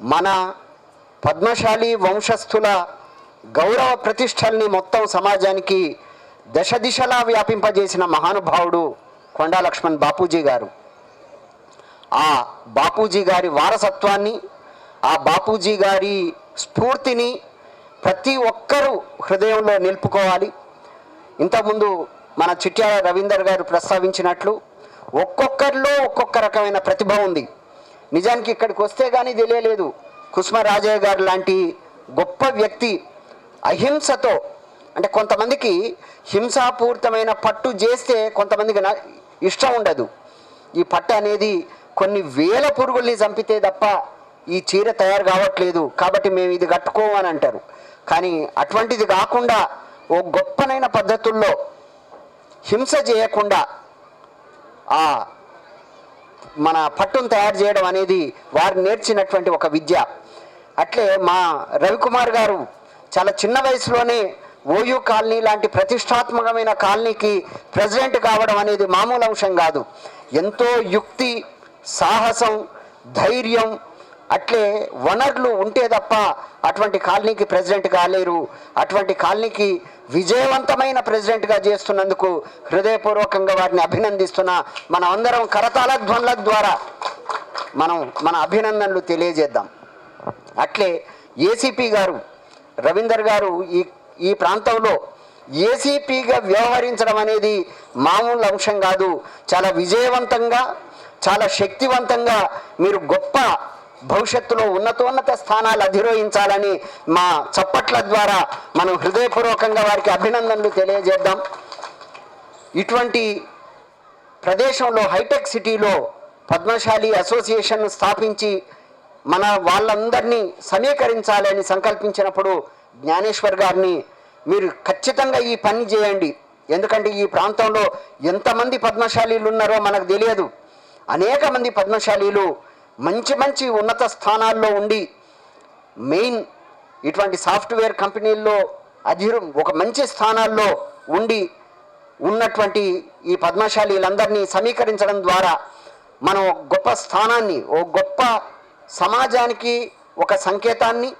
మన పద్మశాలి వంశస్థుల గౌరవ ప్రతిష్టల్ని మొత్తం సమాజానికి దశ దిశలా వ్యాపింపజేసిన మహానుభావుడు కొండా లక్ష్మణ్ బాపూజీ గారు. ఆ బాపూజీ గారి వారసత్వాన్ని, ఆ బాపూజీ గారి స్ఫూర్తిని ప్రతి ఒక్కరూ హృదయంలో నిలుపుకోవాలి. ఇంతకుముందు మన చిట్యాల రవీందర్ గారు ప్రస్తావించినట్లు ఒక్కొక్కరిలో ఒక్కొక్క రకమైన ప్రతిభ ఉంది. నిజానికి ఇక్కడికి వస్తే కానీ తెలియలేదు. కుసుమరాజయ్య గారు లాంటి గొప్ప వ్యక్తి అహింసతో, అంటే కొంతమందికి హింసాపూరితమైన పట్టు చేస్తే కొంతమందికి ఇష్టం ఉండదు. ఈ పట్టు అనేది కొన్ని వేల పురుగుల్ని చంపితే తప్ప ఈ చీర తయారు కావట్లేదు, కాబట్టి మేము ఇది కట్టుకోమని అంటారు. కానీ అటువంటిది కాకుండా ఓ గొప్పనైన పద్ధతుల్లో హింస చేయకుండా ఆ మన పట్టును తయారు చేయడం అనేది వారు నేర్చినటువంటి ఒక విద్య. అట్లే మా రవికుమార్ గారు చాలా చిన్న వయసులోనే ఓయూ కాలనీ లాంటి ప్రతిష్టాత్మకమైన కాలనీకి ప్రెసిడెంట్ కావడం అనేది మామూలు అంశం కాదు. ఎంతో యుక్తి, సాహసం, ధైర్యం, అట్లే వనరులు ఉంటే తప్ప అటువంటి కాలనీకి ప్రెసిడెంట్ కాలేరు. అటువంటి కాలనీకి విజయవంతమైన ప్రెసిడెంట్గా చేస్తున్నందుకు హృదయపూర్వకంగా వారిని అభినందిస్తున్నా. మనం అందరం కరతాళ ధ్వనుల ద్వారా మన అభినందనలు తెలియజేద్దాం. అట్లే ఏసీపీ గారు రవీందర్ గారు ఈ ప్రాంతంలో ఏసీపీగా వ్యవహరించడం అనేది మామూలు అంశం కాదు. చాలా విజయవంతంగా, చాలా శక్తివంతంగా మీరు గొప్ప భవిష్యత్తులో ఉన్నతోన్నత స్థానాలు అధిరోహించాలని మా చప్పట్ల ద్వారా మనం హృదయపూర్వకంగా వారికి అభినందనలు తెలియజేద్దాం. ఇటువంటి ప్రదేశంలో హైటెక్ సిటీలో పద్మశాలి అసోసియేషన్ స్థాపించి మన వాళ్ళందరినీ సమీకరించాలని సంకల్పించినప్పుడు జ్ఞానేశ్వర్ గారిని మీరు ఖచ్చితంగా ఈ పని చేయండి. ఎందుకంటే ఈ ప్రాంతంలో ఎంతమంది పద్మశాలీలు ఉన్నారో మనకు తెలియదు. అనేక మంది పద్మశాలీలు మంచి మంచి ఉన్నత స్థానాల్లో ఉండి మెయిన్ ఇటువంటి సాఫ్ట్వేర్ కంపెనీల్లో ఒక మంచి స్థానాల్లో ఉన్నటువంటి ఈ పద్మశాలీలందరినీ సమీకరించడం ద్వారా మనం గొప్ప స్థానాన్ని, ఓ గొప్ప సమాజానికి ఒక సంకేతాన్ని,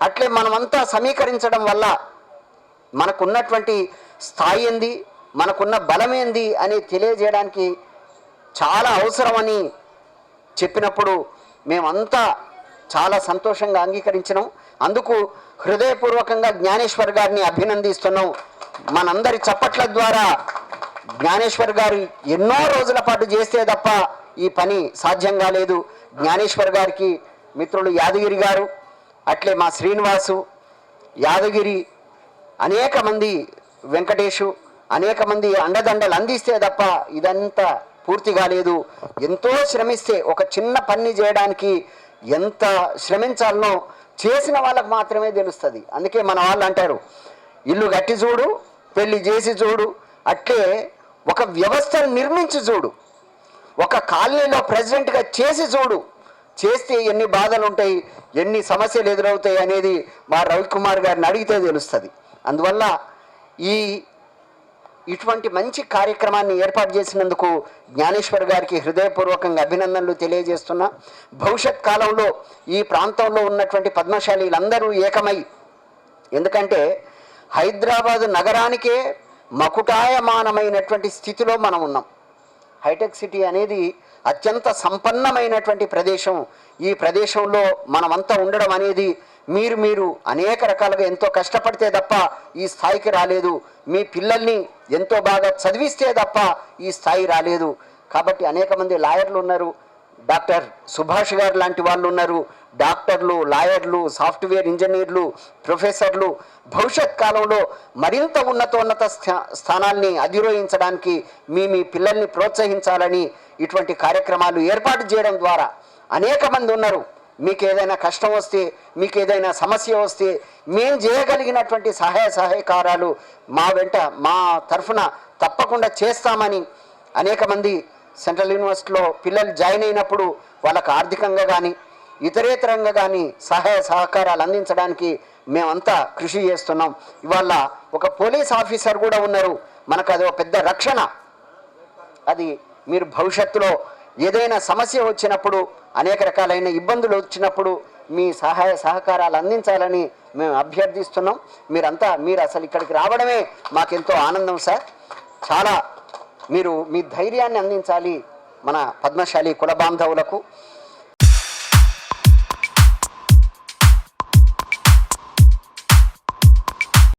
అట్లే మనమంతా సమీకరించడం వల్ల మనకున్నటువంటి స్థాయి ఏంది, మనకున్న బలమేంది అని తెలియజేయడానికి చాలా అవసరమని చెప్పినప్పుడు మేమంతా చాలా సంతోషంగా అంగీకరించినాం. అందుకు హృదయపూర్వకంగా జ్ఞానేశ్వర్ గారిని అభినందిస్తున్నాం. మనందరి చప్పట్ల ద్వారా జ్ఞానేశ్వర్ గారు ఎన్నో రోజుల పాటు చేస్తే తప్ప ఈ పని సాధ్యం కాలేదు. జ్ఞానేశ్వర్ గారికి మిత్రులు యాదగిరి గారు, అట్లే మా శ్రీనివాసు, యాదగిరి, అనేక మంది, వెంకటేషు, అనేక మంది అండదండలు అందిస్తే తప్ప ఇదంతా పూర్తి కాలేదు. ఎంతో శ్రమిస్తే ఒక చిన్న పని చేయడానికి ఎంత శ్రమించాలనో చేసిన వాళ్ళకు మాత్రమే తెలుస్తుంది. అందుకే మన వాళ్ళు అంటారు, ఇల్లు కట్టి చూడు, పెళ్లి చేసి చూడు, అట్లే ఒక వ్యవస్థను నిర్మించి చూడు, ఒక కాలనీలో ప్రెసిడెంట్గా చేసి చూడు, చేస్తే ఎన్ని బాధలు ఉంటాయి, ఎన్ని సమస్యలు ఎదురవుతాయి అనేది మా రవికుమార్ గారిని అడిగితే తెలుస్తుంది. అందువల్ల ఇటువంటి మంచి కార్యక్రమాన్ని ఏర్పాటు చేసినందుకు జ్ఞానేశ్వర్ గారికి హృదయపూర్వకంగా అభినందనలు తెలియజేస్తున్నా. భవిష్యత్ కాలంలో ఈ ప్రాంతంలో ఉన్నటువంటి పద్మశాలీలందరూ ఏకమై, ఎందుకంటే హైదరాబాద్ నగరానికే మకుటాయమానమైనటువంటి స్థితిలో మనం ఉన్నాం. హైటెక్ సిటీ అనేది అత్యంత సంపన్నమైనటువంటి ప్రదేశం. ఈ ప్రదేశంలో మనమంతా ఉండడం అనేది మీరు అనేక రకాలుగా ఎంతో కష్టపడితే తప్ప ఈ స్థాయికి రాలేదు. మీ పిల్లల్ని ఎంతో బాగా చదివిస్తే తప్ప ఈ స్థాయి రాలేదు. కాబట్టి అనేక మంది లాయర్లు ఉన్నారు, డాక్టర్ సుభాష్ గారు లాంటి వాళ్ళు ఉన్నారు, డాక్టర్లు, లాయర్లు, సాఫ్ట్వేర్ ఇంజనీర్లు, ప్రొఫెసర్లు భవిష్యత్ కాలంలో మరింత ఉన్నతోన్నత స్థానాల్ని అధిరోహించడానికి మీ పిల్లల్ని ప్రోత్సహించాలని ఇటువంటి కార్యక్రమాలు ఏర్పాటు చేయడం ద్వారా అనేక మంది ఉన్నారు. మీకు ఏదైనా కష్టం వస్తే, మీకు ఏదైనా సమస్య వస్తే మేము చేయగలిగినటువంటి సహాయ సహకారాలు మా తరఫున తప్పకుండా చేస్తామని అనేక మంది సెంట్రల్ యూనివర్సిటీలో పిల్లలు జాయిన్ అయినప్పుడు వాళ్ళకు ఆర్థికంగా కానీ ఇతరేతరంగా కానీ సహాయ సహకారాలు అందించడానికి మేమంతా కృషి చేస్తున్నాం. ఇవాళ ఒక పోలీస్ ఆఫీసర్ కూడా ఉన్నారు. మనకు అది ఒక పెద్ద రక్షణ. అది మీరు భవిష్యత్తులో ఏదైనా సమస్య వచ్చినప్పుడు, అనేక రకాలైన ఇబ్బందులు వచ్చినప్పుడు మీ సహాయ సహకారాలు అందించాలని మేము అభ్యర్థిస్తున్నాం. మీరు అసలు ఇక్కడికి రావడమే మాకెంతో ఆనందం సార్. చాలా మీరు మీ ధైర్యాన్ని అందించాలి మన పద్మశాలి కుల బాంధవులకు.